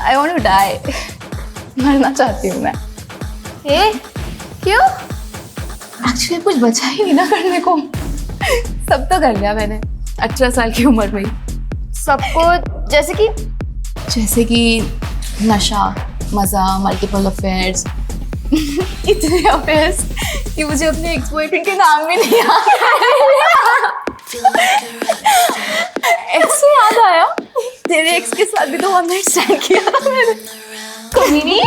I want to die. मरना चाहती हूँ मैं। ए, क्यों? एक्चुअली कुछ बचा ही नहीं ना करने को। सब तो कर लिया मैंने 18 साल की उम्र में। सबको जैसे कि नशा, मजा, मल्टीपल अफेयर्स। इतने अफेयर्स कि मुझे अपने एक्स बॉयफ्रेंड के नाम भी नहीं याद। एक्स से याद आया, तेरे एक्स के साथ भी तो वन नाइट स्टैंड किया था मैंने। कभी नहीं।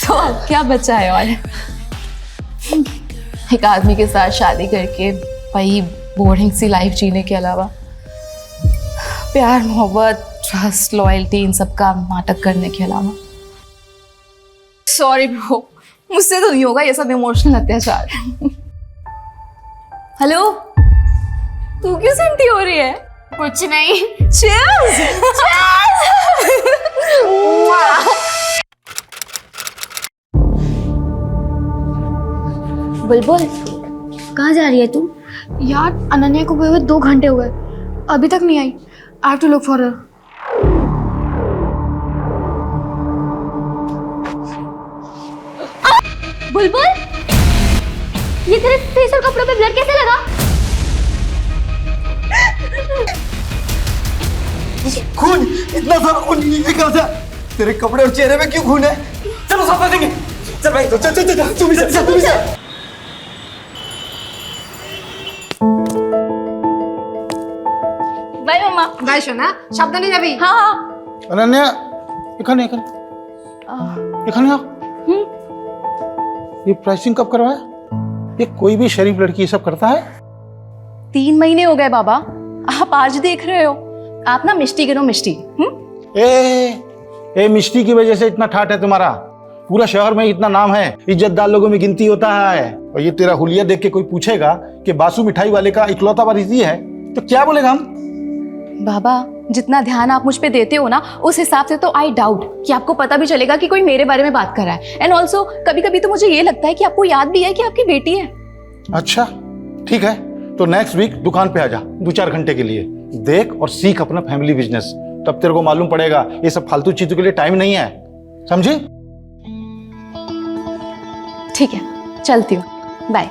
तो अब क्या बचा है? और एक आदमी के साथ शादी करके वही बोरिंग सी लाइफ जीने के अलावा प्यार, मोहब्बत, ट्रस्ट, लॉयल्टी, इन सब का नाटक करने के अलावा। सॉरी ब्रो, मुझसे तो नहीं होगा ये सब इमोशनल अत्याचार। हेलो, तू क्यों सेंटी हो रही है? कुछ नहीं। Cheers! बुलबुल, कहाँ जा रही है तू? यार अनन्या को गए हुए 2 घंटे हो गए, अभी तक नहीं आई। I have to look for her. Bulbul, ये तेरे फेस और कपड़ों पे ब्लड कैसे लगा? खून, इतना सारा खून नीचे कहाँ से? तेरे कपड़े और चेहरे में क्यों खून है? चलो साफ कर देंगे। चल भाई, चल चल चल, तू भी चल, तू भी चल। बाय मम्मा। बाय सोना, সাবধানে যাবি। हाँ हाँ। अनन्या, এখানে आओ। ये प्राइसिंग कब करवाया? ये कोई भी शरीफ लड़की ये सब करता है? 3 महीने हो गए बाबा, आप आज देख रहे हो। आप ना मिष्टी गिनो, मिष्टी। ए मिष्टी की वजह से इतना ठाट है तुम्हारा। पूरा शहर में इतना नाम है, इज्जतदार लोगों में गिनती होता है। और ये तेरा हुलिया देख के कोई पूछेगा कि बासु मिठाई वाले का इकलौता वारिस है, तो क्या बोलेगा हम? बाबा, जितना ध्यान आप मुझ पे देते हो ना, उस हिसाब से तो आई डाउट कि आपको पता भी चलेगा कि कोई मेरे बारे में बात कर रहा है। एंड ऑल्सो कभी कभी तो मुझे ये लगता है कि आपको याद भी है कि आपकी बेटी है। अच्छा ठीक है, तो नेक्स्ट वीक दुकान पे आ जा 2-4 घंटे के लिए। देख और सीख अपना फैमिली बिजनेस, तब तेरे को मालूम पड़ेगा ये सब फालतू चीजों के लिए टाइम नहीं है, समझी? ठीक है, चलती हूँ, bye.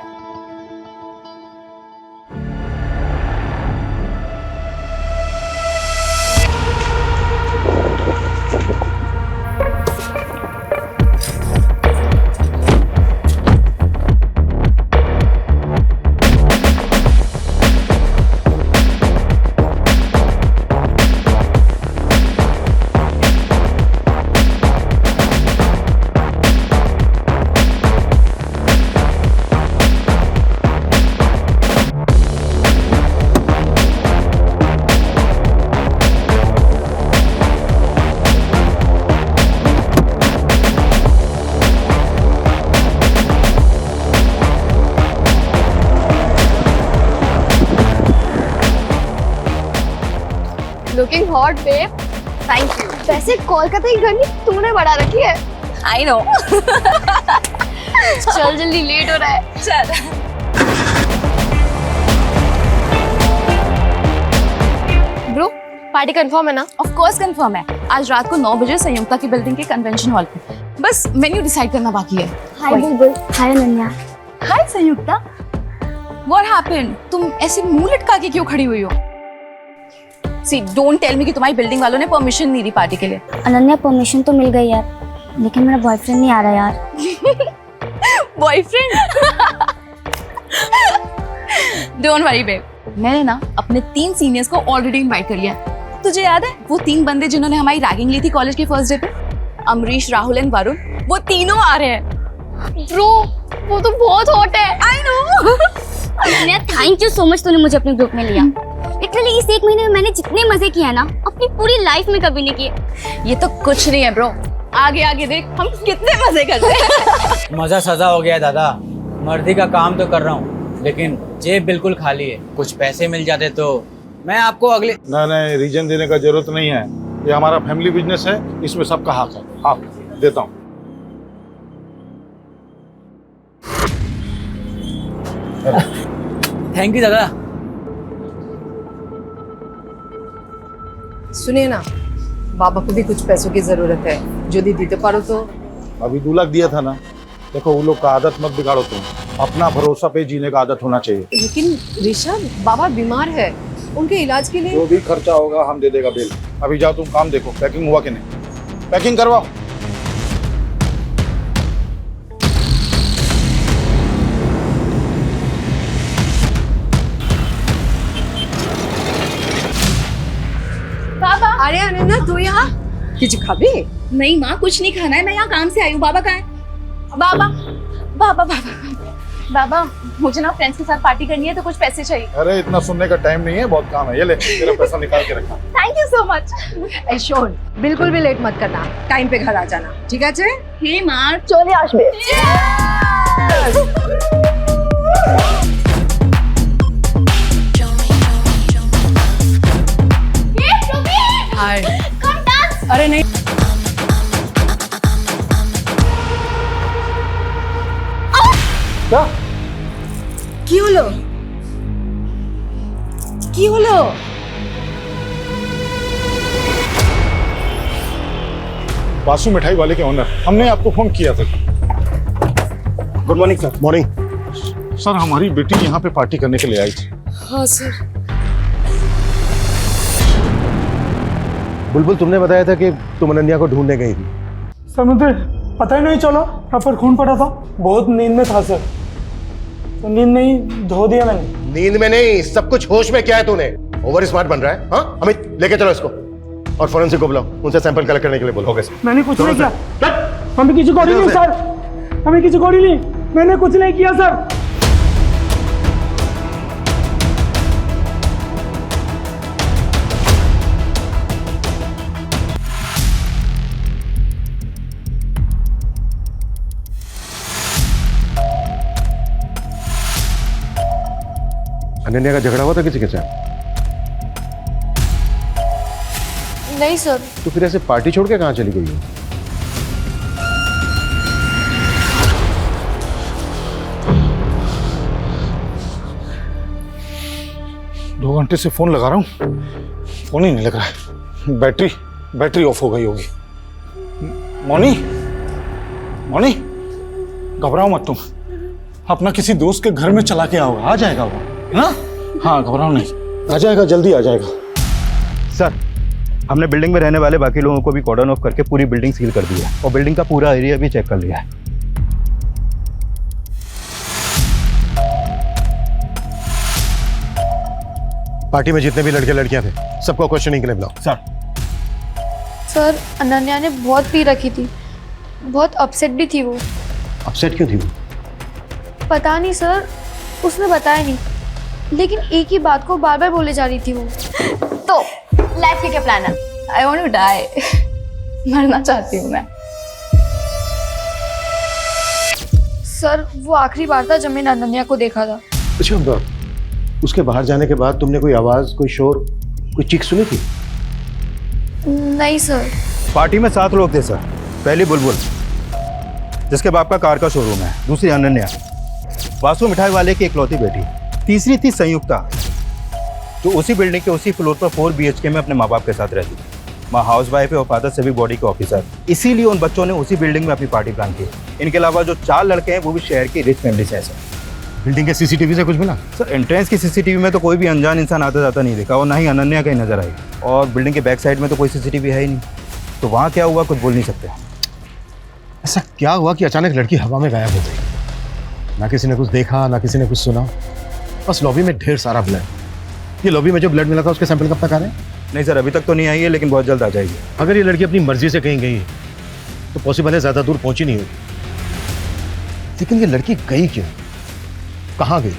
Looking hot babe. Thank you. वैसे कोलकाता की गर्मी तूने बढ़ा रखी है। I know. चल जल्दी, लेट हो रहा है। चल। ब्रो, पार्टी कंफर्म है ना? ऑफ कोर्स कंफर्म है। आज रात को 9 बजे संयुक्ता की बिल्डिंग के कन्वेंशन हॉल पे। बस मेन्यू डिसाइड करना बाकी है। Hi Bulbul. Hi Ananya. Hi Sanyukta. What happened? तुम ऐसे मुंह लटका के क्यों खड़ी हुई हो? सी, डोंट टेल मी कि तुम्हारी बिल्डिंग वालों ने परमिशन नहीं दी पार्टी के लिए। अनन्या, परमिशन तो मिल गई यार, लेकिन मेरा बॉयफ्रेंड नहीं आ रहा यार। बॉयफ्रेंड? डोंट वरी बेब, मैंने ना अपने 3 सीनियर्स को ऑलरेडी इनवाइट कर लिया। तुझे याद है वो 3 बंदे जिन्होंने हमारी रैगिंग ली थी कॉलेज के फर्स्ट डे पे? अमरीश, राहुल एंड वरुण, वो तीनों आ रहे हैं। ब्रो, वो तो बहुत हॉट है। I no. Ananya, thank you so much, तूने मुझे अपने ग्रुप में लिया। लिटरली इस 1 महीने में मैंने जितने मजे किए हैं ना, अपनी पूरी लाइफ में कभी नहीं किए। ये तो कुछ नहीं है ब्रो, आगे आगे देख हम कितने मजे करते हैं। मजा सजा हो गया है दादा। मर्दी का काम तो कर रहा हूँ, लेकिन जेब बिल्कुल खाली है। कुछ पैसे मिल जाते तो मैं आपको अगले। नहीं, रीजन देने का जरूरत नहीं है, ये हमारा फैमिली बिजनेस है, इसमें सबका हक है। हाँ, देता हूँ। थैंक यू दादा। सुनिए ना, बाबा को भी कुछ पैसों की जरूरत है, जो दी दीते पारो तो। अभी 2 लाख दिया था ना। देखो वो लोग का आदत मत बिगाड़ो तुम, अपना भरोसा पे जीने का आदत होना चाहिए। लेकिन ऋषभ, बाबा बीमार है, उनके इलाज के लिए। जो भी खर्चा होगा हम दे देगा बिल। अभी जाओ तुम काम देखो, पैकिंग हुआ कि नहीं, पैकिंग करवाओ। बाबा। अरे अनन्या, तू यहाँ कुछ खाबी? नहीं माँ, कुछ नहीं खाना है, मैं यहाँ काम से आई हूँ। बाबा कहाँ है? बाबा बाबा बाबा बाबा, मुझे ना फ्रेंड्स के साथ पार्टी करनी है, तो कुछ पैसे चाहिए। अरे इतना सुनने का टाइम नहीं है, बहुत काम है। ये ले तेरा पैसा निकाल के रखा। Thank you so much. Shown, बिल्कुल भी लेट मत करना, टाइम पे घर आ जाना, ठीक है? हे माँ, चले आशबे। हाय। अरे नहीं, क्या কি হলো? কি হলো? बासु मिठाई वाले के ओनर, हमने आपको फोन किया था। Good morning sir. Morning sir, हमारी बेटी यहाँ पे पार्टी करने के लिए आई थी। हाँ सर। बुलबुल, तुमने बताया था कि तुम अनन्या को ढूंढने गई थी। सर मुझे पता ही नहीं चला, यहाँ पर खून पड़ा था, बहुत नींद में था सर, तो नींद में ही धो दिया मैंने। नींद में नहीं, सब कुछ होश में। क्या है तूने? ओवर स्मार्ट बन रहा है। हाँ अमित, लेके चलो इसको और फोरेंसिक को बुलाओ, उनसे सैंपल कलेक्ट करने के लिए बोलो। Okay sir. मैंने कुछ नहीं किया, हमें किसी को नहीं सर, हमें किसी को नहीं, मैंने कुछ नहीं किया सर। अनन्या का झगड़ा हुआ था किसी के साथ? नहीं सर। तो फिर ऐसे पार्टी छोड़ के कहाँ चली गई हो? दो घंटे से फोन लगा रहा हूँ, फोन ही नहीं लग रहा है। बैटरी ऑफ हो गई होगी। मोनी, मोनी, घबराओ मत तुम, अपना किसी दोस्त के घर में चला के आओ, आ जाएगा वो। हाँ घबराओ नहीं, आ जाएगा, जल्दी आ जाएगा। सर, हमने बिल्डिंग में रहने वाले बाकी लोगों को भी कॉर्डन ऑफ करके पूरी बिल्डिंग सील कर दी है और बिल्डिंग का पूरा एरिया भी चेक कर लिया है। पार्टी में जितने भी लड़के लड़कियां थे, सबको क्वेश्चनिंग के लिए बुलाओ। सर, अनन्या ने बहुत पी रखी थी, बहुत अपसेट भी थी वो। अपसेट क्यों थी वो? पता नहीं सर, उसने बताया नहीं, लेकिन एक ही बात को बार बार बोले जा रही थी वो। तो लाइफ के क्या प्लान है? I want to die. मरना चाहती हूँ मैं। सर, वो आखिरी बार था जब मैंने अनन्या को देखा था। अच्छा, उसके बाहर जाने के बाद तुमने कोई आवाज, कोई शोर, कोई चीख सुनी थी? नहीं सर। पार्टी में 7 लोग थे सर। पहली बुलबुल, जिसके बाप का कार का शोरूम है, दूसरी अनन्या, बासु मिठाई वाले की इकलौती बेटी, तीसरी थी संयुक्ता, जो उसी बिल्डिंग के उसी फ्लोर पर 4 BHK में अपने माँ बाप के साथ रहती थी। माँ हाउस वाइफ है और फादर सिविल बॉडी के ऑफिसर। इसीलिए उन बच्चों ने उसी बिल्डिंग में अपनी पार्टी प्लान की। इनके अलावा जो 4 लड़के हैं वो भी शहर की रिच फैमिली से हैं सर। बिल्डिंग के सीसीटीवी से कुछ मिला? सर, एंट्रेंस की सीसीटीवी में तो कोई भी अनजान इंसान आता जाता नहीं दिखा और ना ही अनन्या कहीं नजर आई, और बिल्डिंग के बैक साइड में तो कोई सीसीटीवी है ही नहीं, तो वहाँ क्या हुआ कुछ बोल नहीं सकते। ऐसा क्या हुआ कि अचानक लड़की हवा में गायब हो गई? ना किसी ने कुछ देखा, ना किसी ने कुछ सुना, बस लॉबी में ढेर सारा ब्लड। ये लॉबी में जो ब्लड मिला था उसके सैंपल कब तक आ रहे हैं? नहीं सर, अभी तक तो नहीं आई है, लेकिन बहुत जल्द आ जाएगी। अगर ये लड़की अपनी मर्जी से कहीं गई तो पॉसिबल है ज़्यादा दूर पहुंची नहीं होगी। लेकिन ये लड़की गई क्यों, कहाँ गई?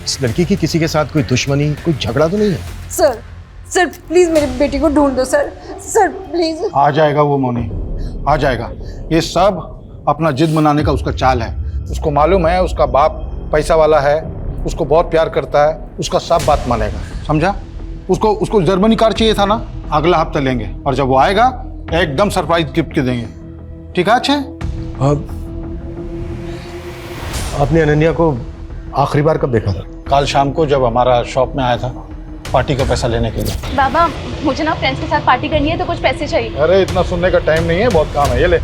इस लड़की की किसी के साथ कोई दुश्मनी, कोई झगड़ा तो नहीं है? सर प्लीज मेरी बेटी को ढूंढ दो सर, प्लीज। आ जाएगा वो मोनी, आ जाएगा। ये सब अपना जिद मनाने का उसका चाल है। उसको मालूम है उसका बाप पैसा वाला है, उसको बहुत प्यार करता है, उसका सब बात मानेगा, समझा? उसको जर्मनी कार चाहिए था ना, अगला हफ्ता लेंगे, और जब वो आएगा एकदम सरप्राइज गिफ्ट के देंगे, ठीक है? अच्छे, आपने अनन्या को आखिरी बार कब देखा था? कल शाम को जब हमारा शॉप में आया था। पार्टी का पैसा लेने के लिए। बाबा मुझे ना फ्रेंड्स के साथ पार्टी करनी है तो कुछ पैसे चाहिए। अरे इतना सुनने का टाइम नहीं है, बहुत काम है, ये ले।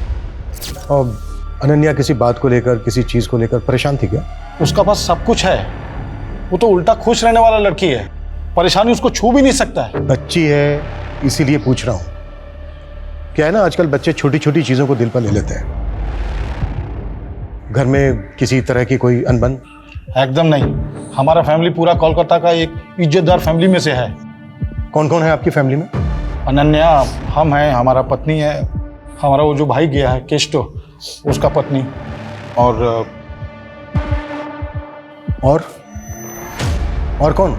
और अनन्या किसी बात को लेकर, किसी चीज को लेकर परेशान थी क्या? उसका पास सब कुछ है, वो तो उल्टा खुश रहने वाला लड़की है, परेशानी उसको छू भी नहीं सकता है। बच्ची है इसीलिए पूछ रहा हूं। क्या है ना, आजकल बच्चे छोटी छोटी चीजों को दिल पर ले लेते हैं। घर में किसी तरह की कोई अनबन? एकदम नहीं, हमारा फैमिली पूरा कोलकाता का एक इज्जतदार फैमिली में से है। कौन कौन है आपकी फैमिली में? अनन्या, हम हैं, हमारा पत्नी है, हमारा वो जो भाई गया है केस्टो, उसका पत्नी, और कौन?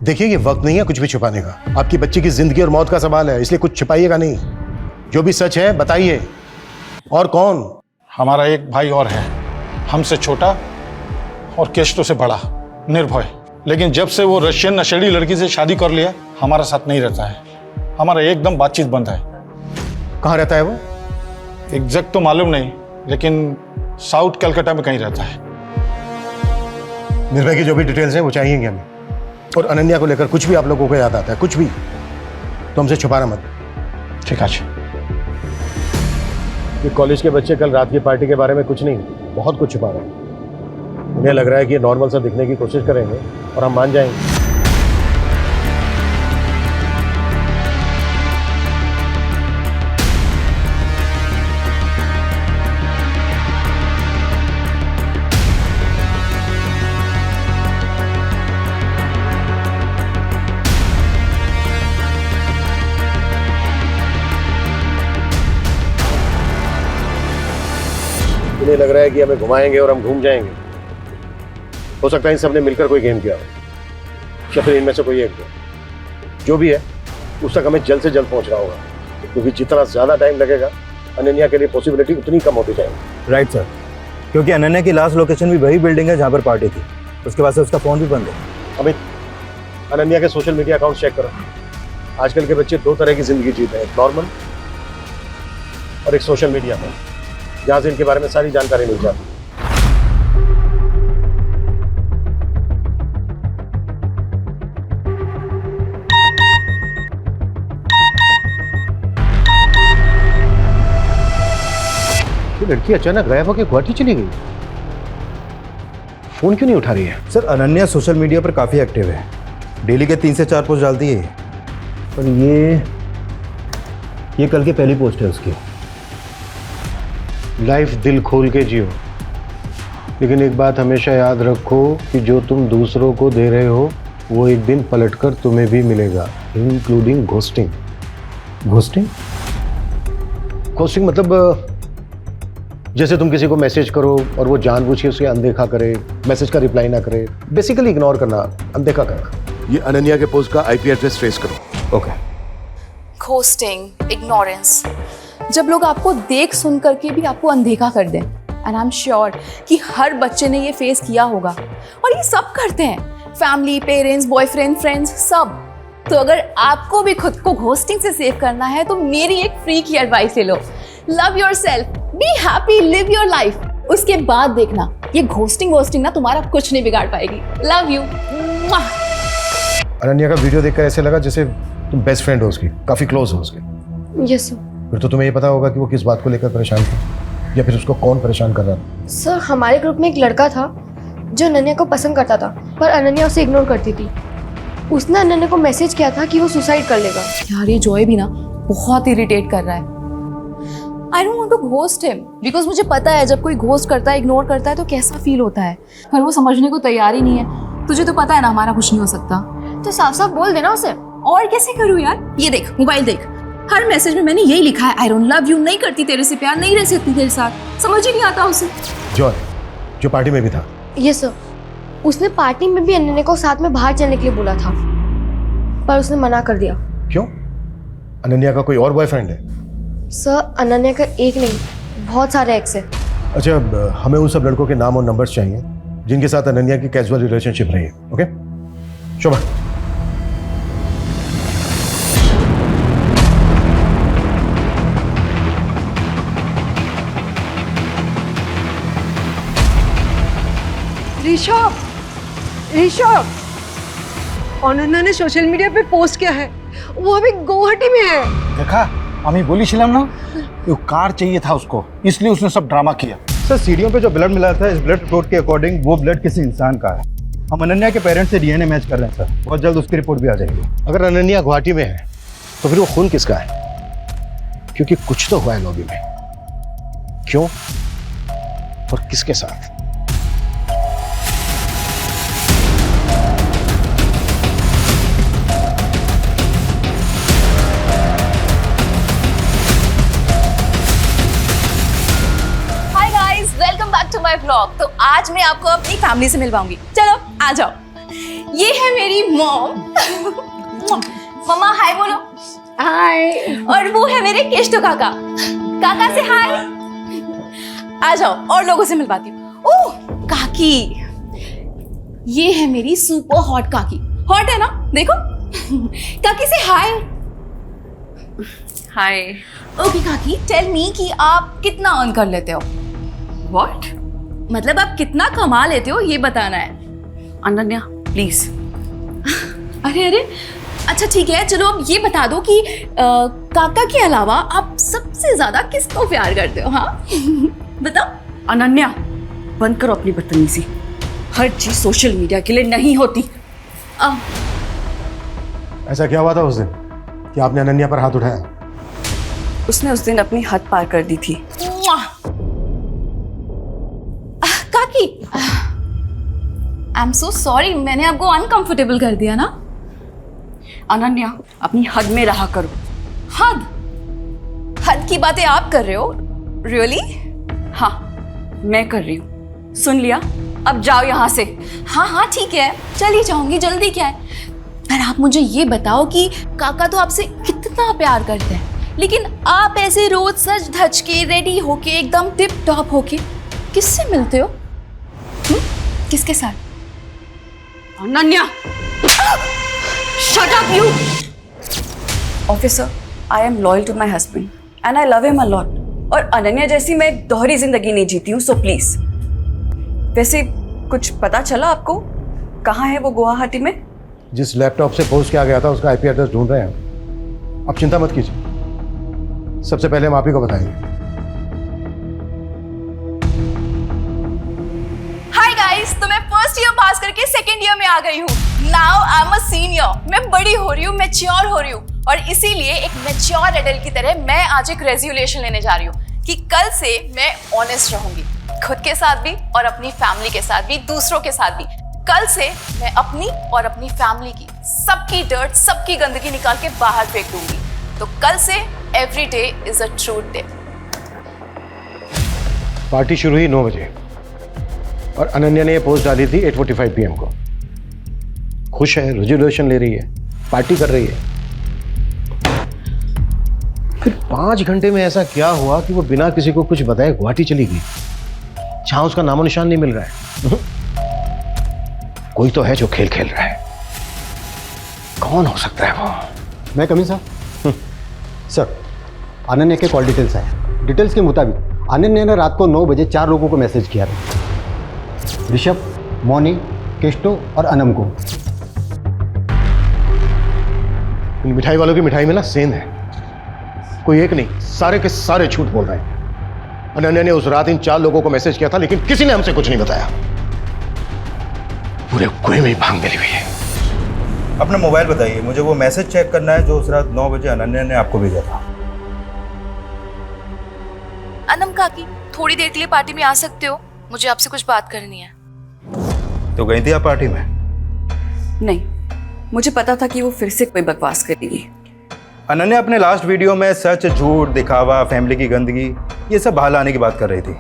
देखिए ये वक्त नहीं है कुछ भी छुपाने का। आपकी बच्ची की जिंदगी और मौत का सवाल है, इसलिए कुछ छुपाइएगा नहीं। जो भी सच है बताइए। और कौन? हमारा एक भाई और है, हमसे छोटा और केस्टो से बड़ा, निर्भय। लेकिन जब से वो रशियन नशेड़ी लड़की से शादी कर लिया, हमारा साथ नहीं रहता है, हमारा एकदम बातचीत बंद है। कहाँ रहता है वो? एग्जैक्ट तो मालूम नहीं, लेकिन साउथ कलकत्ता में कहीं रहता है। निर्भय की जो भी डिटेल्स हैं वो चाहिएंगे हमें। और अनन्या को लेकर कुछ भी आप लोगों को याद आता है, कुछ भी, तो हमसे छुपाना मत। ठीक है। ये कॉलेज के बच्चे कल रात की पार्टी के बारे में कुछ नहीं, बहुत कुछ छुपा रहे हैं। उन्हें लग रहा है कि ये नॉर्मल सा दिखने की कोशिश करेंगे और हम मान जाएंगे। उन्हें लग रहा है कि हमें घुमाएंगे और हम घूम जाएंगे। हो सकता है इन सब ने मिलकर कोई गेम किया हो, या फिर इनमें से कोई एक। जो भी है उस तक हमें जल्द से जल्द पहुंचना होगा, क्योंकि जितना ज्यादा टाइम लगेगा अनन्या के लिए पॉसिबिलिटी उतनी कम होती जाएगी। राइट सर, क्योंकि अनन्या की लास्ट लोकेशन भी वही बिल्डिंग है जहाँ पर पार्टी थी। उसके बाद से उसका फ़ोन भी बंद है। अमित, अनन्या के सोशल मीडिया अकाउंट चेक करो। आजकल के बच्चे दो तरह की जिंदगी जीते हैं, एक नॉर्मल और एक सोशल मीडिया पर, जहाँ से इनके बारे में सारी जानकारी मिल जाती है। लड़की अचानक गायब होकर गुवाहाटी चली गई, फोन क्यों नहीं उठा रही है? सर अनन्या सोशल मीडिया पर काफ़ी एक्टिव है, डेली के 3 से 4 पोस्ट डालती है। पर ये कल की पहली पोस्ट है उसकी। लाइफ दिल खोल के जियो, लेकिन एक बात हमेशा याद रखो कि जो तुम दूसरों को दे रहे हो वो एक दिन पलटकर तुम्हें भी मिलेगा, इंक्लूडिंग घोस्टिंग। घोस्टिंग? घोस्टिंग मतलब जैसे तुम किसी को मैसेज करो और वो जानबूझ के उसे अनदेखा करे, मैसेज का रिप्लाई ना करे, बेसिकली इग्नोर करना, अनदेखा करना। ये अनन्या के पोस्ट का आईपी एड्रेस ट्रेस करो। ओके। घोस्टिंग, इग्नोरेंस, जब लोग आपको देख सुन करके भी आपको अनदेखा कर दें। एंड आई एम श्योर कि हर बच्चे ने ये फेस किया होगा, और ये सब करते हैं, फैमिली, पेरेंट्स, बॉयफ्रेंड, फ्रेंड्स, सब। तो अगर आपको भी खुद को घोस्टिंग से सेव करना है तो मेरी एक फ्री की एडवाइस ले लो। Love yourself, be happy, live your life. उसके बाद देखना ये घोस्टिंग ना तुम्हारा कुछ नहीं बिगाड़ पाएगी। Love you. अनन्या का वीडियो देखकर ऐसे लगा जैसे तुम बेस्ट फ्रेंड हो उसकी, काफी क्लोज हो उसके। Yes sir. फिर तो तुम्हें ये पता होगा कि वो किस बात को लेकर परेशान थी, या फिर उसको कौन परेशान कर रहा था। सर हमारे ग्रुप में एक लड़का था जो अनन्या को पसंद करता था, पर अनन्या उसे इग्नोर करती थी। उसने अनन्या को मैसेज किया था कि वो सुसाइड कर लेगा। यार ये जॉय भी ना बहुत इरिटेट कर रहा है। I don't want to ghost him, because मुझे पता है जब कोई घोस्ट करता है, इग्नोर करता है तो कैसा फील होता है, पर वो समझने को तैयार ही नहीं है। तुझे तो पता है ना हमारा कुछ नहीं हो सकता। तो साफ साफ बोल देना उसे। और कैसे करूँ यार? ये देख, मोबाइल देख, हर मैसेज में मैंने यही लिखा है, आई डोंट लव यू, नहीं करती तेरे से प्यार, नहीं रह सकती तेरे साथ। समझ ही नहीं आता उसे। जॉय जो पार्टी में भी था। यस सर, उसने पार्टी में भी अनन्या को साथ में बाहर चलने के लिए बोला था, पर उसने मना कर दिया। क्यों? अनन्या का कोई और बॉयफ्रेंड है? सर अनन्या का एक नहीं, बहुत सारे एक्स है। अच्छा, हमें उन सब लड़कों के नाम और नंबर्स चाहिए जिनके साथ अनन्या की कैजुअल रिलेशनशिप रही है। ओके शोभा। ऋषभ, ऋषभ, अनन्या ने सोशल मीडिया पे पोस्ट किया है, वो अभी गुवाहाटी में है। देखा, আমি বলেছিলাম না, वो कार चाहिए था उसको, इसलिए उसने सब ड्रामा किया। सर सीढ़ियों पे जो ब्लड मिला था, इस ब्लड रिपोर्ट के अकॉर्डिंग वो ब्लड किसी इंसान का है। हम अनन्या के पेरेंट्स से डीएनए मैच कर रहे हैं सर, बहुत जल्द उसकी रिपोर्ट भी आ जाएगी। अगर अनन्या गुवाहाटी में है तो फिर वो खून किसका है? क्योंकि कुछ तो हुआ है लॉबी में। क्यों और किसके साथ? Welcome back to my vlog. तो आज मैं आपको अपनी फैमिली से मिलवाऊंगी। चलो आ जाओ। ये है मेरी मॉम। मम्मा हाय बोलो। हाय। और वो है मेरे केष्टो काका। काका से हाय। आ जाओ और लोगों से मिलवाती हूँ। ओह काकी, ये है मेरी सुपर हॉट काकी। हॉट है ना, देखो। काकी से हाय। हाय। ओके काकी, टेल मी कि आप कितना अर्न कर लेते हो? What? मतलब आप कितना कमा लेते हो ये बताना है। अनन्या प्लीज। अरे अरे, अच्छा ठीक है, चलो अब ये बता दो कि काका के अलावा आप सबसे ज्यादा किसको प्यार करते हो? हाँ बताओ। अनन्या बंद करो अपनी बदतमीजी, हर चीज सोशल मीडिया के लिए नहीं होती। ऐसा क्या हुआ था उस दिन कि आपने अनन्या पर हाथ उठाया? उसने उस दिन अपनी हद पार कर दी थी। काकी, आई एम सो सॉरी, मैंने आपको अनकंफर्टेबल कर दिया ना? अनन्या अपनी हद में रहा करो। हद? हद की बातें आप कर रहे हो? रियली? हाँ मैं कर रही हूँ। सुन लिया, अब जाओ यहाँ से। हाँ हाँ ठीक है, चली जाऊंगी, जल्दी क्या है। पर आप मुझे ये बताओ कि काका तो आपसे कितना प्यार करते हैं, लेकिन आप ऐसे रोज सज धज के रेडी होके एकदम टिप टॉप होके किससे मिलते हो? किसके साथ? Ananya shut up you. Officer, I am loyal to my husband and I love him a lot. और अनन्या जैसी मैं दोहरी जिंदगी नहीं जीती हूँ, सो प्लीज। वैसे कुछ पता चला आपको कहाँ है वो गुवाहाटी में? जिस लैपटॉप से पोस्ट किया गया था उसका आईपी एड्रेस ढूंढ रहे हैं। आप चिंता मत कीजिए, सबसे पहले हम आप ही को बताएंगे। तो मैं फर्स्ट ईयर पास करके सेकंड ईयर में आ गई हूँ। Now I am a senior. मैं बड़ी हो रही हूँ, मैच्योर हो रही हूँ, और इसीलिए एक मैच्योर एडल्ट की तरह मैं आज एक रेजोल्यूशन लेने जा रही हूँ कि कल से मैं ऑनेस्ट रहूंगी, खुद के साथ भी और अपनी फैमिली के साथ भी, दूसरों के साथ भी। कल से मैं अपनी और अपनी फैमिली की सबकी डर्ट, सबकी गंदगी निकाल के बाहर फेंक दूंगी। तो कल से every day is a truth day. Party शुरू हुई 9 बजे और अनन्या ने ये पोस्ट डाली थी 8:45 PM को। खुश है, रेजोल्यूशन ले रही है, पार्टी कर रही है। फिर 5 घंटे में ऐसा क्या हुआ कि वो बिना किसी को कुछ बताए गुवाहाटी चली गई, जहां उसका नामो निशान नहीं मिल रहा है? कोई तो है जो खेल खेल रहा है। कौन हो सकता है वो? मैं कमी सर। सर, अनन्या के कॉल डिटेल्स है। डिटेल्स के मुताबिक अनन्या ने रात को 9 बजे 4 लोगों को मैसेज किया था। ऋषभ, मोनी, केष्टो और अनम को। इन मिठाई वालों की मिठाई में ना सेंध है, कोई एक नहीं, सारे के सारे झूठ बोल रहे हैं। अनन्या ने उस रात इन 4 लोगों को मैसेज किया था, लेकिन किसी ने हमसे कुछ नहीं बताया। पूरे कुएं में भांग मिली हुई है। अपना मोबाइल बताइए, मुझे वो मैसेज चेक करना है जो उस रात 9 बजे अनन्या ने आपको भेजा था। अनम काकी, थोड़ी देर के लिए पार्टी में आ सकते हो? मुझे आपसे कुछ बात करनी है। तो गई थी आप पार्टी में? नहीं, मुझे पता था कि वो फिर से कोई बकवास करेगी। अनन्या अपने लास्ट वीडियो में सच, झूठ, दिखावा, फैमिली की गंदगी, ये सब बाहर लाने की बात कर रही थी।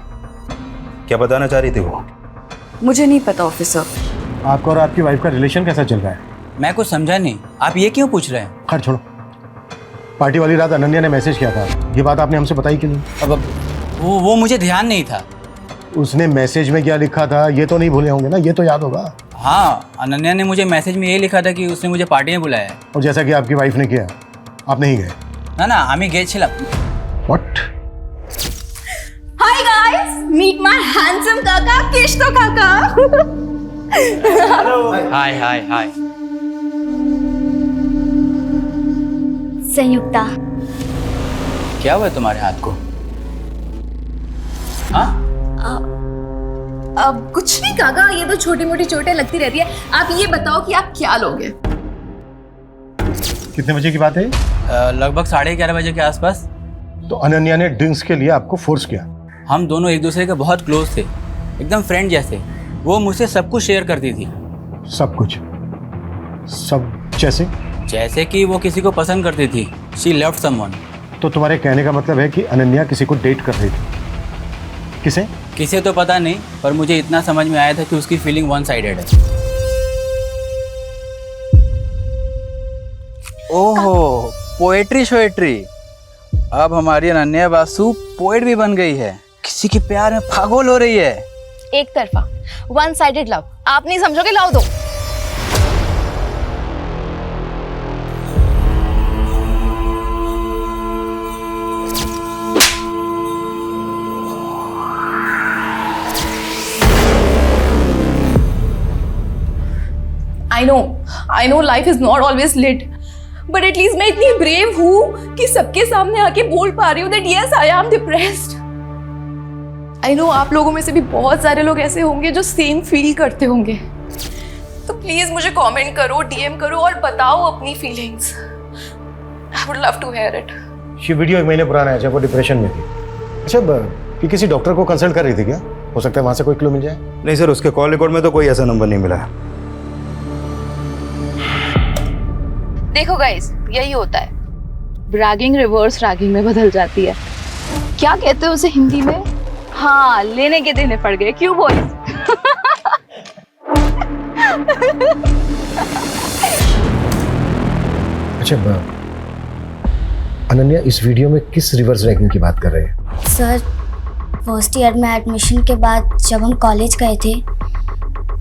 क्या बताना चाह रही थी वो? मुझे नहीं पता ऑफिसर। आपका और आपकी वाइफ का रिलेशन कैसा चल रहा है? मैं कुछ समझा नहीं, आप ये क्यों पूछ रहे हैं? खैर छोड़ो, पार्टी वाली रात अनन्या ने मैसेज किया था, ये बात आपने हमसे बताई क्यों नहीं? अब वो मुझे ध्यान नहीं था। उसने मैसेज में क्या लिखा था ये तो नहीं भूले होंगे ना, ये तो याद होगा। हाँ, अनन्या ने मुझे मैसेज में ये लिखा था कि उसने मुझे पार्टी में बुलाया है। और जैसा कि आपकी वाइफ ने किया, आप नहीं गए? ना, आमी गेছিলাম। What? Hi guys, meet my handsome काका, केष्टो काका। हाय। संयुक्ता। क्या हुआ तुम्हारे हाथ को? हाँ? अब कुछ नहीं काका, ये तो छोटी मोटी चोटें लगती रहती है। आप ये बताओ कि आप क्या लोगे? कितने बजे की बात है? लगभग 11:30 बजे के आसपास। तो अनन्या ने ड्रिंक्स के लिए आपको फोर्स किया? हम दोनों एक दूसरे के बहुत क्लोज थे, एकदम फ्रेंड जैसे। वो मुझसे सब कुछ शेयर करती थी। सब कुछ? सब जैसे? जैसे कि वो किसी को पसंद करती थी। She loved someone. तो तुम्हारे कहने का मतलब है कि अनन्या किसी को डेट कर रही थी? किसे? किसे तो पता नहीं, पर मुझे इतना समझ में आया था कि उसकी फीलिंग वन साइडेड है। ओहो, पोएट्री शोएट्री। अब हमारी अनन्या बासु पोएट भी बन गई है, किसी के प्यार में पागल हो रही है। एक तरफा, वन साइडेड लव। आप नहीं समझोगे, लाओ दो। I know life is not always lit, but at least मैं इतनी brave हूँ कि सबके सामने आके बोल पा रही हूँ that yes I am depressed. I know आप लोगों में से भी बहुत सारे लोग ऐसे होंगे जो सेम फील करते होंगे, तो प्लीज मुझे कमेंट करो, डीएम करो और बताओ अपनी feelings. I would love to hear it. ये वीडियो 1 महीने पुराना है जब वो डिप्रेशन में थी। अच्छा, कि किसी डॉक्टर को कंसल्ट कर रही थी क्या? हो सकता है वहां से कोई क्लू मिल जाए। नहीं सर, उसके कॉल रिकॉर्ड में तो कोई ऐसा नंबर नहीं मिला है। देखो गाइस, यही होता है, ब्रैगिंग रिवर्स रैगिंग में बदल जाती है। क्या कहते हैं उसे हिंदी में? हाँ, लेने के देने पड़ गए। क्यों बॉयज? अच्छा, अनन्या इस वीडियो में किस रिवर्स रैगिंग की बात कर रहे हैं? सर, फर्स्ट ईयर में एडमिशन के बाद जब हम कॉलेज गए थे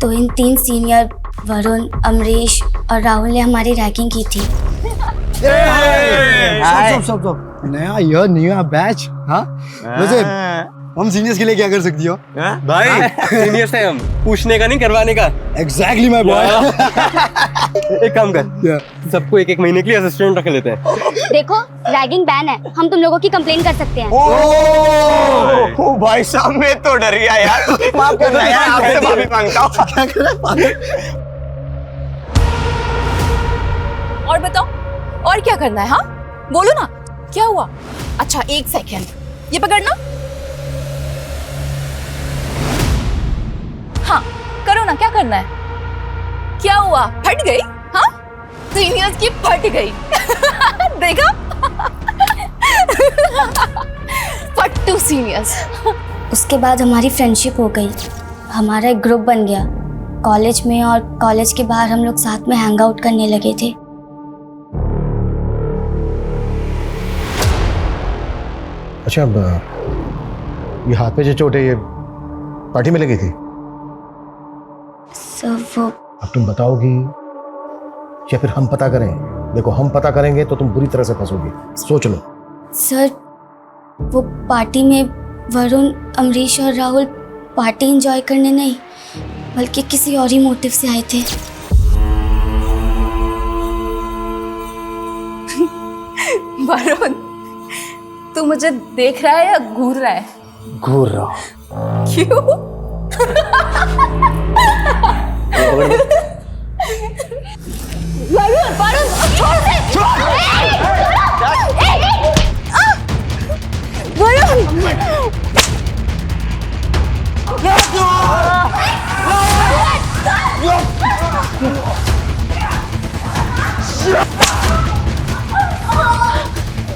तो इन 3 सीनियर वरुण, अमरीश और राहुल ने हमारी रैगिंग की थी। स्टॉप। नया बैच। हाँ, वैसे हम सीनियर्स के लिए क्या कर सकती हो? भाई सीनियर्स है हम, पूछने का नहीं करवाने का। Exactly my boy. एक काम कर, सबको 1-1 महीने के लिए असिस्टेंट रख लेते हैं। देखो, रैगिंग बैन है, हम तुम लोगों की कंप्लेन कर सकते हैं। ओ भाई साहब, मैं तो डर गया यार। माफ करना यार, आपसे माफी मांगता हूँ। क्या कर रहा है? और बताओ, और क्या करना है? हाँ बोलो ना, क्या हुआ? अच्छा 1 सेकेंड, ये पकड़ना। हाँ करो ना, क्या करना है? क्या हुआ? फट गई? हाँ, सीनियर्स की फट गई। देखा? फट टू सीनियर्स। उसके बाद हमारी फ्रेंडशिप हो गई, हमारा एक ग्रुप बन गया कॉलेज में, और कॉलेज के बाहर हम लोग साथ में हैंग आउट करने लगे थे। अच्छा, ये हाथ पे जो चोट है, ये पार्टी में लगी थी? सर वो अब तुम बताओगी या फिर हम पता करें? देखो, हम पता करेंगे तो तुम बुरी तरह से फंसोगी, सोच लो। सर, वो पार्टी में वरुण, अमरीश और राहुल पार्टी एंजॉय करने नहीं बल्कि किसी और ही मोटिव से आए थे। वरुण, तू मुझे देख रहा है या घूर रहा है? घूर रहा हूं। क्यों? वरुण, वरुण, छोड़ दे!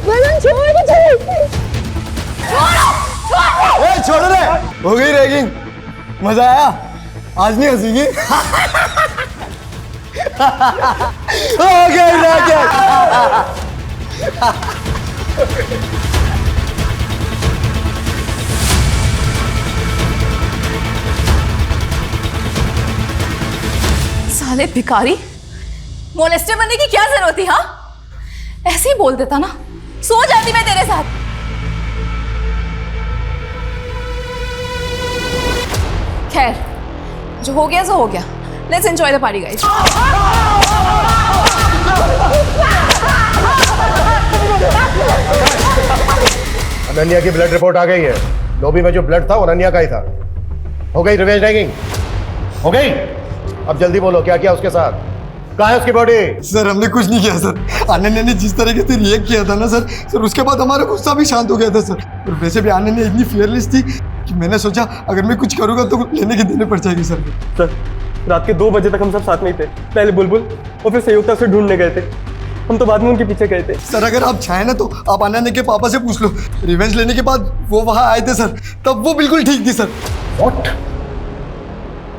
वरुण, छोड़ मुझे! छोड़ रे, हो गई रैगिंग। मजा आया? आज नहीं हंसीगी? हो गई रैगिंग। साले भिखारी, मोलेस्टर बनने की क्या जरूरत थी? हाँ, ऐसे ही बोल देता ना, सो जाती मैं तेरे साथ। खैर, जो हो गया सो हो गया। Let's enjoy the party guys. Ananya की ब्लड रिपोर्ट आ गई है। लॉबी में जो ब्लड था वो अनन्या का ही था। हो गई रिवेंज रैगिंग? हो गई? अब जल्दी बोलो क्या किया उसके साथ? कहाँ है उसकी बॉडी? सर हमने कुछ नहीं किया सर। अनन्या ने जिस तरीके से रिएक्ट किया था ना सर उसके बाद हमारा गुस्सा भी शांत हो गया था सर। और वैसे भी अनन्या इतनी फियरलेस थी कि मैंने सोचा अगर मैं कुछ करूँगा तो लेने के देने पड़ जाएगी सर। सर रात के 2 बजे तक हम सब साथ में ही थे। पहले बुलबुल और फिर संयुक्ता से ढूंढने गए थे। हम तो बाद में उनके पीछे गए थे। सर अगर आप चाहें ना तो आप अनन्या के पापा से पूछ लो। रिवेंज लेने के बाद वो वहाँ आए थे सर, तब वो बिल्कुल ठीक थी सर। व्हाट?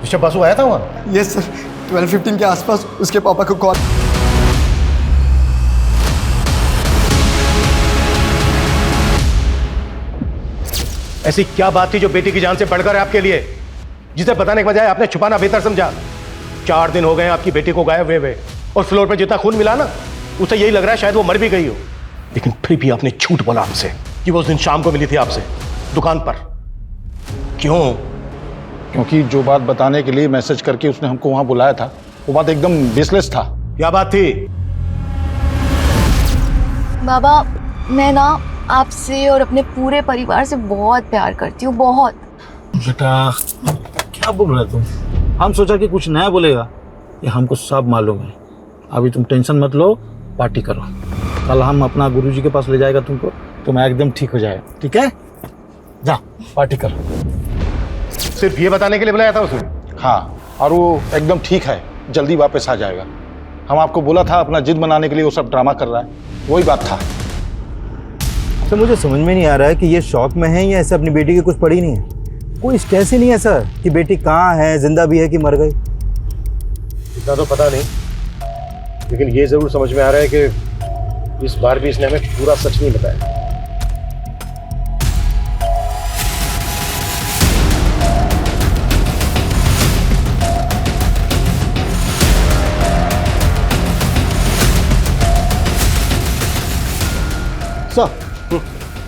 ऋषभ बासु आया था वहाँ? यस सर, 12:15 के आसपास उसके पापा को कॉल। ऐसी क्या बात थी जो बेटी की जान से बढ़कर है आपके लिए, जिसे बताने के बजाय आपने छुपाना बेहतर समझा? 4 दिन हो गए आपकी बेटी को गायब हुए और फ्लोर पे जितना खून मिला ना उसे यही लग रहा है शायद वो मर भी गई हो। लेकिन फिर भी आपने झूठ बोला हमसे कि वो उस दिन शाम को मिली थी आपसे दुकान पर। क्यों? क्योंकि जो बात बताने के लिए मैसेज करके उसने हमको वहां बुलाया था वो बात एकदम बेसलेस था। क्या बात थी? बाबा मैं ना आपसे और अपने पूरे परिवार से बहुत प्यार करती हूँ, बहुत। बेटा क्या बोल रहे तुम? हम सोचा कि कुछ नया बोलेगा, ये हमको सब मालूम है। अभी तुम टेंशन मत लो, पार्टी करो। कल हम अपना गुरुजी के पास ले जाएगा तुमको, तुम एकदम ठीक हो जाएगा। ठीक है, जा पार्टी करो। सिर्फ ये बताने के लिए बुलाया था उसने? हाँ, और वो एकदम ठीक है, जल्दी वापस आ जाएगा। हम आपको बोला था अपना जिद मनाने के लिए वो सब ड्रामा कर रहा है, वही बात था। तो मुझे समझ में नहीं आ रहा है कि ये शौक में है या ऐसे अपनी बेटी की कुछ पड़ी नहीं है। कोई कैसे नहीं है सर कि बेटी कहाँ है, जिंदा भी है कि मर गई? इतना तो पता नहीं, लेकिन ये जरूर समझ में आ रहा है कि इस बार भी इसने हमें पूरा सच नहीं बताया।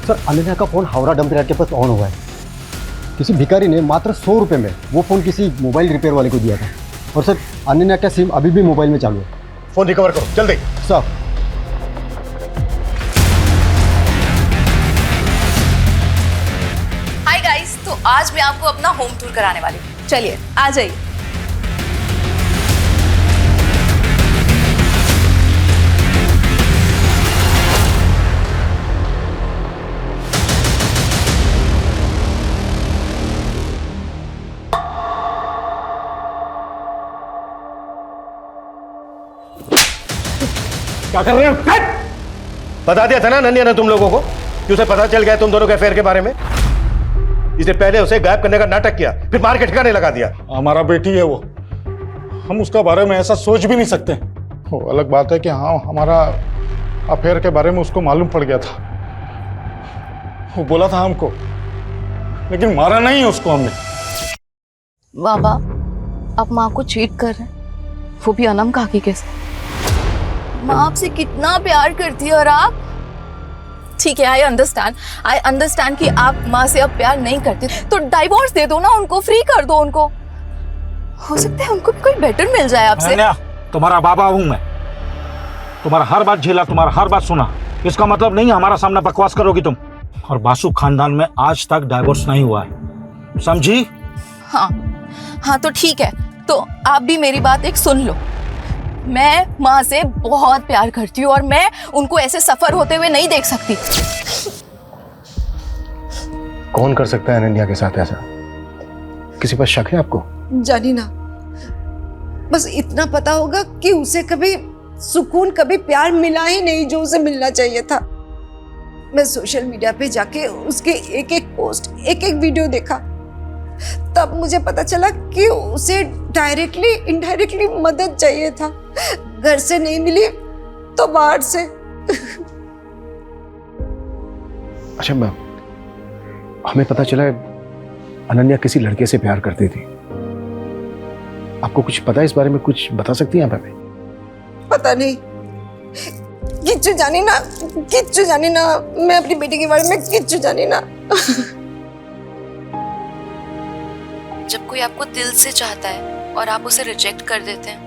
सर अनन्या का फ़ोन हावड़ा डंप यार्ड के पास ऑन हुआ है। किसी भिखारी ने मात्र 100 रुपये में वो फ़ोन किसी मोबाइल रिपेयर वाले को दिया था। और सर अनन्या का सिम अभी भी मोबाइल में चालू है। फ़ोन रिकवर करो जल्दी। सर हाय गाइस, तो आज मैं आपको अपना होम टूर कराने वाली हूँ। चलिए आ जाइए। क्या कर रहे हो? बता दिया था ना अनन्या ने तुम लोगों को कि उसे पता चल गया तुम दोनों के अफेयर के बारे में। इसने पहले उसे गायब करने का नाटक किया, फिर मार के ठिकाने लगा दिया। हमारा बेटी है वो, हम उसका बारे में ऐसा सोच भी नहीं सकते। वो अलग बात है कि हाँ हमारा अफेयर के बारे में उसको मालूम पड़ गया था, वो बोला था हमको, लेकिन मारा नहीं उसको हमने। बाबा आप माँ को चीट कर रहे हैं, वो भी अनम काकी के साथ। माँ आपसे कितना प्यार करती है और आप। ठीक है, आई अंडरस्टैंड कि आप माँ से अब प्यार नहीं करते, तो डाइवोर्स दे दो ना उनको, फ्री कर दो उनको। हो सकता है उनको भी कोई बेटर मिल जाए आपसे। तुम्हारा बाबा हूं मैं, तुम्हारा हर बात झेला, तुम्हारा हर बात सुना। इसका मतलब नहीं हमारा सामने बकवास करोगी तुम। और बासु खानदान में आज तक डाइवोर्स नहीं हुआ है, समझी? हाँ तो ठीक है, तो आप भी मेरी बात एक सुन लो। मैं माँ से बहुत प्यार करती हूँ और मैं उनको ऐसे सफर होते हुए नहीं देख सकती। कौन कर सकता है अनन्या के साथ ऐसा? किसी पर शक है आपको? जानी ना, बस इतना पता होगा कि उसे कभी सुकून, कभी प्यार मिला ही नहीं जो उसे मिलना चाहिए था। मैं सोशल मीडिया पे जाके उसके एक एक पोस्ट, एक एक वीडियो देखा, तब मुझे पता चला कि उसे डायरेक्टली इनडायरेक्टली मदद चाहिए था। घर से नहीं मिली तो बाहर से। अच्छा हमें पता चला अनन्या किसी लड़के से प्यार करती थी। आपको कुछ पता है इस बारे में? कुछ बता सकती हैं आप हमें? पता नहीं, किच्चू जानी ना, मैं अपनी बेटी के बारे में किच्चू जानी ना। जब कोई आपको दिल से चाहता है और आप उसे रिजेक्ट कर देते हैं,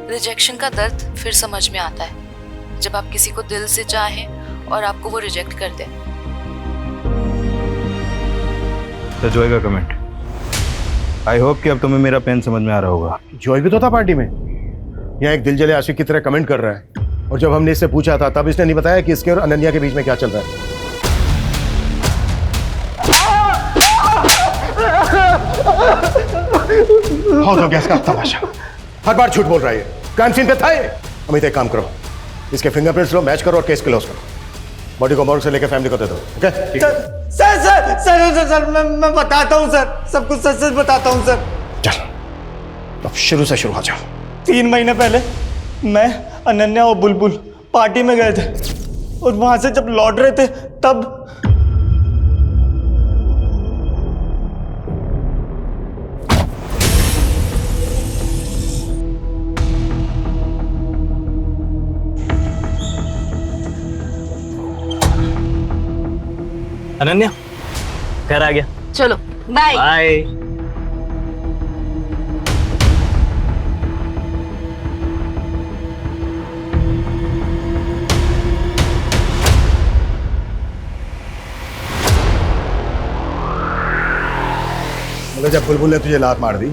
रिजेक्शन का दर्द फिर समझ में आता है। जब आप किसी को दिल से चाहें और आपको वो रिजेक्ट कर दें। तो जॉय का कमेंट। आई होप कि अब तुम्हें मेरा पेन समझ में आ रहा होगा। जॉय भी तो था पार्टी में, यहाँ एक दिल जले आशिक की तरह कमेंट कर रहा है। और जब हमने इससे पूछा था तब इसने नहीं बताया कि इसके और अनन्या के बीच में क्या चल रहा है। बहुत हो गया इसका तमाशा, हर बार झूठ बोल रहा है। क्राइम सीन पे था ये। अमित एक काम करो, इसके फिंगरप्रिंट्स लो, मैच करो और केस क्लोज करो। बॉडी को मॉर्ग से लेकर फैमिली को दे दो। Okay? Sir sir sir sir sir मैं बताता हूँ सर, सब कुछ सच सच बताता हूँ सर। चल अब शुरू से शुरू हो जाओ। 3 महीने पहले मैं, अनन्या और बुलबुल पार्टी में गए थे और वहां से जब लौट रहे थे तब अनन्या घर आ गया। चलो बाय। बाय। मतलब जब बुलबुल ने तुझे लात मार दी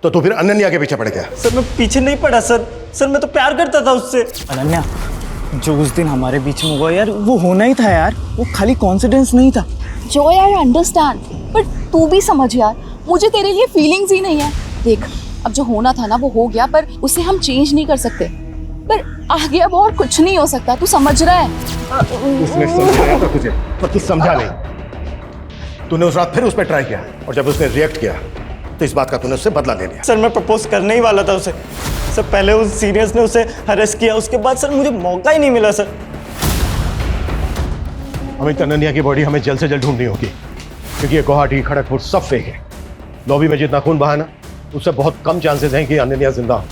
तो तू फिर अनन्या के पीछे पड़ गया? सर मैं पीछे नहीं पड़ा सर, सर मैं तो प्यार करता था उससे। अनन्या, जो उस दिन हमारे बीच में हुआ यार, वो होना ही था यार, वो खाली कॉन्फिडेंस नहीं था। जो यार अंडरस्टैंड, पर तू भी समझ यार, मुझे तेरे लिए फीलिंग्स ही नहीं है। देख, अब जो होना था ना वो हो गया, पर उसे हम चेंज नहीं कर सकते। पर आगे अब और कुछ नहीं हो सकता, तू समझ रहा है? उसने समझाया था तुझे, पर तू समझा नहीं। तूने उस रात फिर उस पर ट्राई किया और जब उसने रिएक्ट किया तो इस बात का तूने उससे बदला ले लिया। सर मैं प्रपोज करने ही वाला था उसे। सर पहले उस सीनियर्स ने उसे अरेस्ट किया, उसके बाद सर मुझे मौका ही नहीं मिला सर। अमित, अनन्या की बॉडी हमें जल्द से जल्द ढूंढनी होगी, क्योंकि ये गुवाहाटी, खड़गपुर सब फेक है। लॉबी में जितना खून बहा ना, उससे बहुत कम चांसेस हैं कि अनन्या जिंदा हो।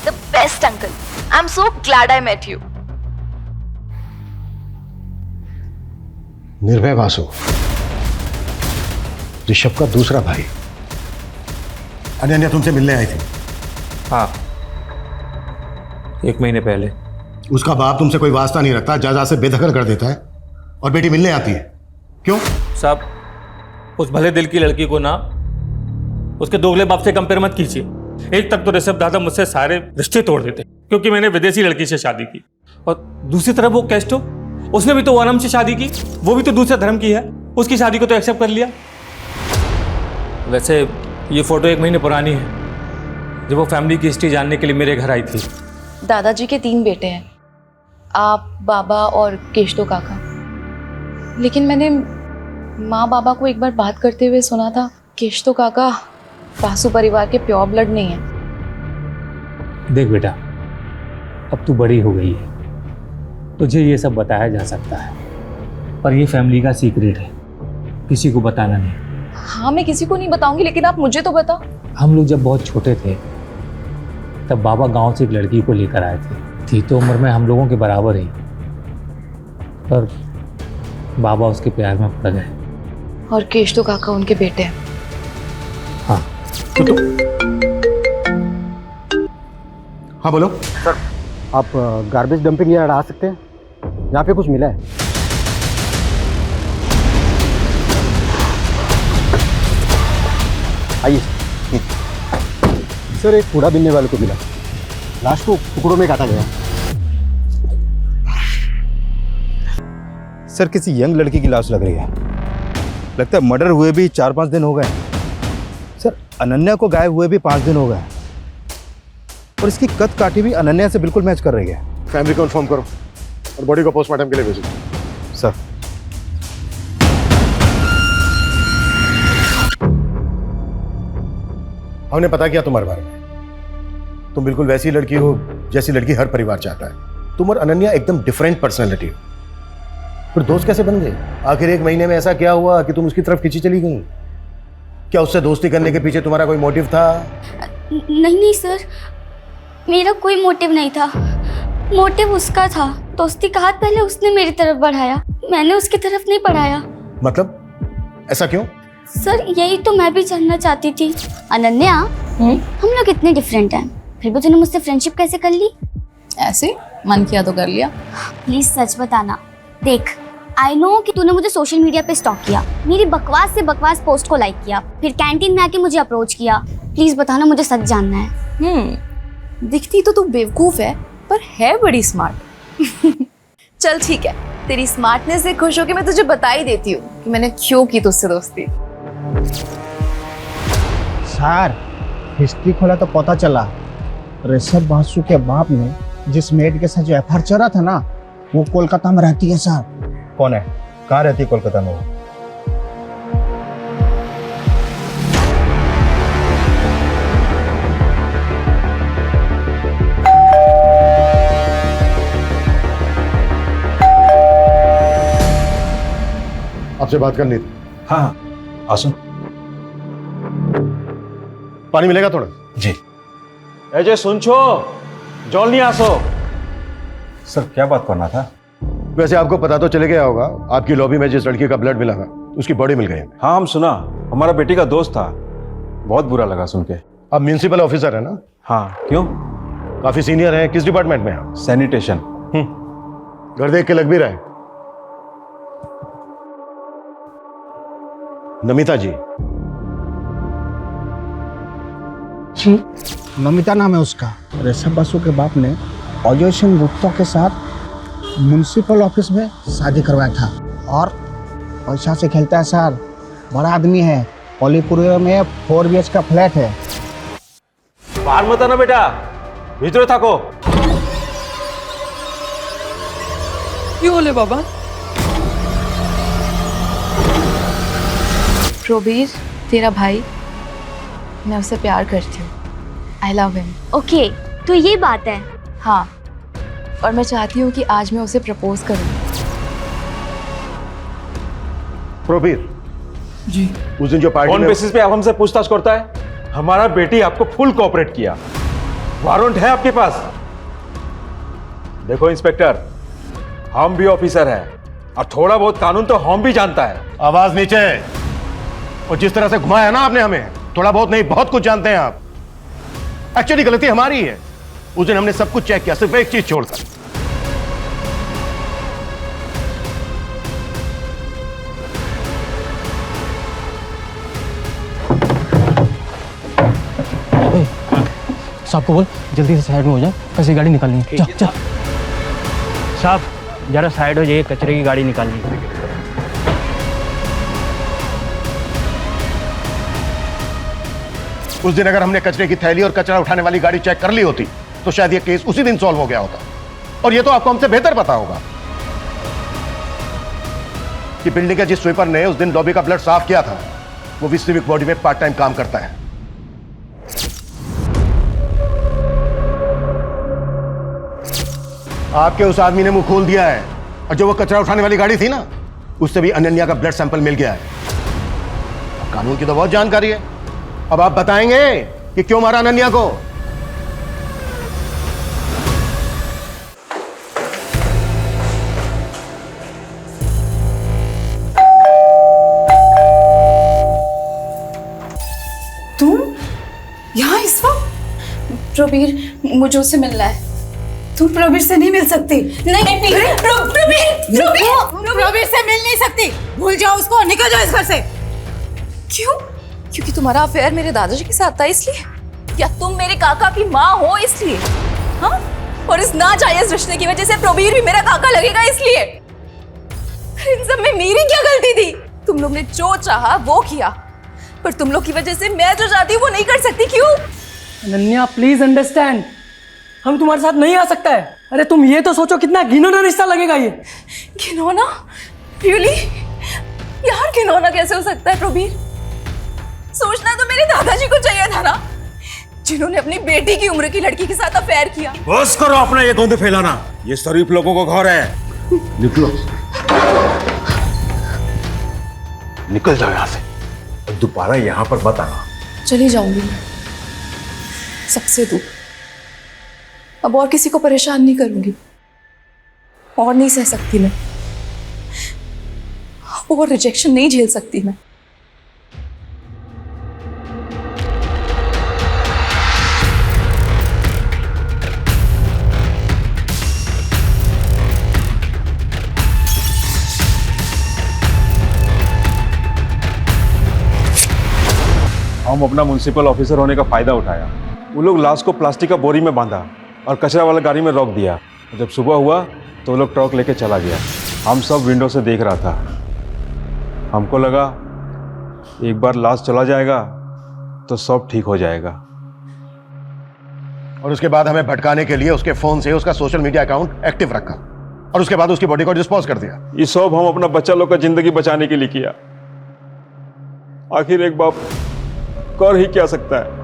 The best uncle. I'm so glad I met you. निर्भय वासु, ऋषभ का दूसरा भाई। अनन्या तुमसे मिलने आई थी? हाँ, 1 महीने पहले। उसका बाप तुमसे कोई वास्ता नहीं रखता, जायदाद से बेदखल कर देता है और बेटी मिलने आती है। क्यों? साहब, उस भले दिल की लड़की को ना उसके दोगले बाप से कंपेयर मत कीजिए। एक तक तो ऋषभ दादा मुझसे सारे रिश्ते तोड़ देते क्योंकि मैंने विदेशी लड़की से शादी की, और दूसरी तरफ वो केस्टो, उसने भी तो वनम से शादी की, वो भी तो दूसरे धर्म की है, उसकी शादी को तो एक्सेप्ट कर लिया। वैसे ये फोटो 1 महीने पुरानी है, जब वो फैमिली की हिस्ट्री जानने के लिए मेरे घर आई थी। दादाजी के 3 बेटे हैं, आप, बाबा और केशतो काका। लेकिन मैंने माँ बाबा को एक बार बात करते हुए सुना था, केशतो काका वासु परिवार के प्योर ब्लड नहीं है। देख बेटा, अब तू बड़ी हो गई है, तुझे ये सब बताया जा सकता है, पर ये फैमिली का सीक्रेट है, किसी को बताना नहीं। हाँ, मैं किसी को नहीं बताऊंगी, लेकिन आप मुझे तो बताओ। हम लोग जब बहुत छोटे थे तब बाबा गांव से एक लड़की को लेकर आए थे, थी तो उम्र में हम लोगों के बराबर ही, पर बाबा उसके प्यार में पड़ गए। और केशतो काका उनके बेटे हैं। हाँ तो हाँ बोलो सर, आप गार्बेज डंपिंग यार्ड आ सकते हैं? यहाँ पे कुछ मिला है। आइए सर, एक कूड़ा बीनने वाले को मिला, लाश को टुकड़ों में काटा गया। सर, किसी यंग लड़की की लाश लग रही है, लगता है मर्डर हुए भी 4-5 दिन हो गए। सर, अनन्या को गायब हुए भी 5 दिन हो गए और इसकी कद काठी भी अनन्या से बिल्कुल मैच कर रही है। फैमिली को इन्फॉर्म करो और बॉडी को पोस्टमार्टम के लिए भेजो। सर, हमने पता किया तुम्हारे बारे में, तुम बिल्कुल वैसी लड़की हो जैसी लड़की हर परिवार चाहता है। तुम और अनन्या एकदम डिफरेंट पर्सनैलिटी हो, फिर दोस्त कैसे बन गए? आखिर 1 महीने में ऐसा क्या हुआ कि तुम उसकी तरफ खींची चली गई? क्या उससे दोस्ती करने के पीछे तुम्हारा कोई मोटिव था? नहीं सर, मेरा कोई मोटिव नहीं था, मोटिव उसका था। दोस्ती का हाथ पहले उसने मेरी तरफ बढ़ाया, मैंने उसकी तरफ नहीं बढ़ाया। मतलब ऐसा क्यों? सर, यही तो मैं भी जानना चाहती थी। अनन्या, हम लोग इतने डिफरेंट हैं, फिर भी तूने मुझसे फ्रेंडशिप कैसे कर ली? ऐसे मन किया तो कर लिया। प्लीज सच बताना। देख, आई नो कि तूने मुझे सोशल मीडिया पे स्टॉक किया, मेरी बकवास से बकवास पोस्ट को लाइक किया, फिर कैंटीन में आके मुझे अप्रोच किया। प्लीज बताना, मुझे सच जानना है। दिखती तो तू बेवकूफ है, पर है बड़ी स्मार्ट। चल ठीक है, तेरी स्मार्टनेस से खुश होकर मैं तुझे बता ही देती हूँ कि मैंने क्यों की तुझसे दोस्ती। सर, हिस्ट्री खोला तो पता चला ऋषभ बासु के बाप ने जिस मेड के साथ जो एफआईआर चला था ना, वो कोलकाता में रहती है सर। कौन है? कहाँ रहती है कोलकाता में वो? आपसे बात करनी थी। हाँ आसो। पानी मिलेगा थोड़ा? जी। अजय सुन छो, जॉल नहीं आसो। सर क्या बात करना था? वैसे आपको पता तो चले गया होगा, आपकी लॉबी में जिस लड़की का ब्लड मिला था उसकी बॉडी मिल गई। हाँ हम सुना, हमारा बेटी का दोस्त था, बहुत बुरा लगा सुन के। आप म्युनिसिपल ऑफिसर है ना? हाँ क्यों? काफी सीनियर हैं, किस डिपार्टमेंट में हैं? सैनिटेशन। घर देख के लग भी रहा है। नमिता जी। जी, नमिता नाम है उसका। ऋषभ बासु के बाप ने अजय सिंह गुप्ता के साथ म्युनिसिपल ऑफिस में शादी करवाया था और पैसा से खेलता है सर। बड़ा आदमी है, अलीपुर में 4 BH का फ्लैट है। बाहर मत आना बेटा, भीतर थको। क्यों बोले बाबा? प्रबीर, तेरा भाई, मैं उससे प्यार करती हूँ। आई लव हिम। ओके, तो ये बात है। हाँ, और मैं चाहती हूँ कि आज मैं उसे प्रपोज करूँ। प्रोबीर जी। उस दिन जो पार्टी कौन में बेसिस पे आप हमसे पूछताछ करता है? हमारा बेटी आपको फुल कोऑपरेट किया, वारंट है आपके पास। देखो इंस्पेक्टर, हम भी ऑफिसर हैं और थोड़ा बहुत कानून तो हम भी जानता है। आवाज नीचे। और जिस तरह से घुमाया ना आपने हमें, थोड़ा बहुत नहीं बहुत कुछ जानते हैं आप। एक्चुअली गलती हमारी है। उस दिन हमने सब कुछ चेक किया, सिर्फ एक चीज छोड़कर। साहब को बोल जल्दी से साइड में हो जाए, कैसी गाड़ी निकालनी है। चल चल साहब, जरा साइड हो जाइए, कचरे की गाड़ी निकालनी है। उस दिन अगर हमने कचरे की थैली और कचरा उठाने वाली गाड़ी चेक कर ली होती तो शायद ये केस उसी दिन सॉल्व हो गया होता। और ये तो आपको हमसे बेहतर पता होगा कि बिल्डिंग के जिस स्वीपर ने उस दिन लॉबी का ब्लड साफ किया था वो भी सिविक बॉडी में पार्ट टाइम काम करता है। आपके उस आदमी ने मुंह खोल दिया है, और जो वो कचरा उठाने वाली गाड़ी थी ना, उससे भी अनन्या का ब्लड सैंपल मिल गया है। कानून की तो बहुत जानकारी है। अब आप बताएंगे कि क्यों मारा अनन्या को? तुम यहाँ इस वक्त? प्रबीर, मुझे उससे मिलना है। तुम प्रबीर से नहीं मिल सकती। नहीं प्रबीर से मिल नहीं सकती। भूल जाओ उसको, निकल जाओ इस घर से। क्यों? क्योंकि तुम्हारा अफेयर मेरे दादाजी के साथ था इसलिए? या तुम मेरे काका की माँ हो इसलिए? हाँ? और इस नाजायज रिश्ते की वजह से प्रबीर भी मेरा काका लगेगा इसलिए? इन सब में मेरी क्या गलती थी? तुम लोग ने जो चाहा वो किया, पर तुम लोग की वजह से मैं जो चाहती हूँ वो नहीं कर सकती। क्यों? अनन्या प्लीज अंडरस्टैंड, हम तुम्हारे साथ नहीं आ सकता है। अरे तुम ये तो सोचो कितना घिनौना रिश्ता लगेगा ये। घिनौना? रियली? यार घिनौना कैसे हो सकता है प्रबीर? सोचना तो मेरे दादाजी को चाहिए था ना, जिन्होंने अपनी बेटी की उम्र की लड़की के साथ अफेयर किया। बस करो अपना ये गंद फैलाना, ये शरीफ लोगों को घर है। निकलो, निकल जाओ यहाँ से, दोबारा यहाँ पर मत आना। चली जाऊंगी मैं सबसे दूर। अब और किसी को परेशान नहीं करूंगी, और नहीं सह सकती मैं, और रिजेक्शन नहीं झेल सकती मैं। हम अपना म्युनिसिपल ऑफिसर होने का फायदा उठाया। वो लोग लाश को प्लास्टिक का बोरी में बांधा और कचरा वाला गाड़ी में रोक दिया। जब सुबह हुआ तो वो लोग ट्रक लेके चला गया। हम सब विंडो से देख रहा था। हमको लगा एक बार लाश चला जाएगा तो सब ठीक हो जाएगा। और उसके बाद हमें भटकाने के लिए उसके फोन से उसका सोशल मीडिया अकाउंट एक्टिव रखा और उसके बाद उसकी बॉडी को डिस्पोज कर दिया। ये सब हम अपना बच्चा लोग का जिंदगी बचाने के लिए किया। आखिर एक बाप कर ही क्या सकता है।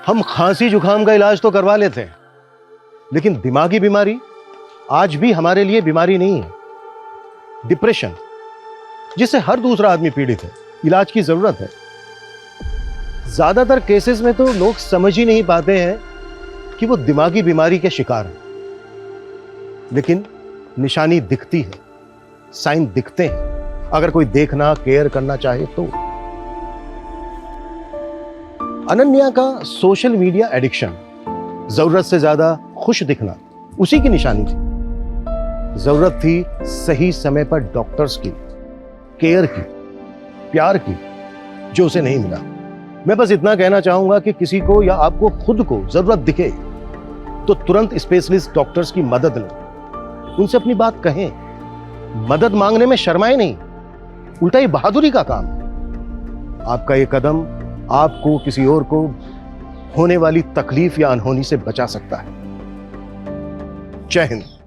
हम खांसी जुकाम का इलाज तो करवा लेते हैं, लेकिन दिमागी बीमारी आज भी हमारे लिए बीमारी नहीं है। डिप्रेशन, जिससे हर दूसरा आदमी पीड़ित है, इलाज की जरूरत है। ज्यादातर केसेस में तो लोग समझ ही नहीं पाते हैं कि वो दिमागी बीमारी के शिकार हैं, लेकिन निशानी दिखती है, साइन दिखते हैं। अगर कोई देखना, केयर करना चाहे तो। अनन्या का सोशल मीडिया एडिक्शन, जरूरत से ज्यादा खुश दिखना, उसी की निशानी थी। जरूरत थी सही समय पर डॉक्टर्स की, केयर की, प्यार की, जो उसे नहीं मिला। मैं बस इतना कहना चाहूंगा कि किसी को या आपको खुद को जरूरत दिखे तो तुरंत स्पेशलिस्ट डॉक्टर्स की मदद लें, उनसे अपनी बात कहें। मदद मांगने में शर्माए नहीं, उल्टा ये बहादुरी का काम है। आपका ये कदम आपको किसी और को होने वाली तकलीफ या अनहोनी से बचा सकता है। जय हिंद।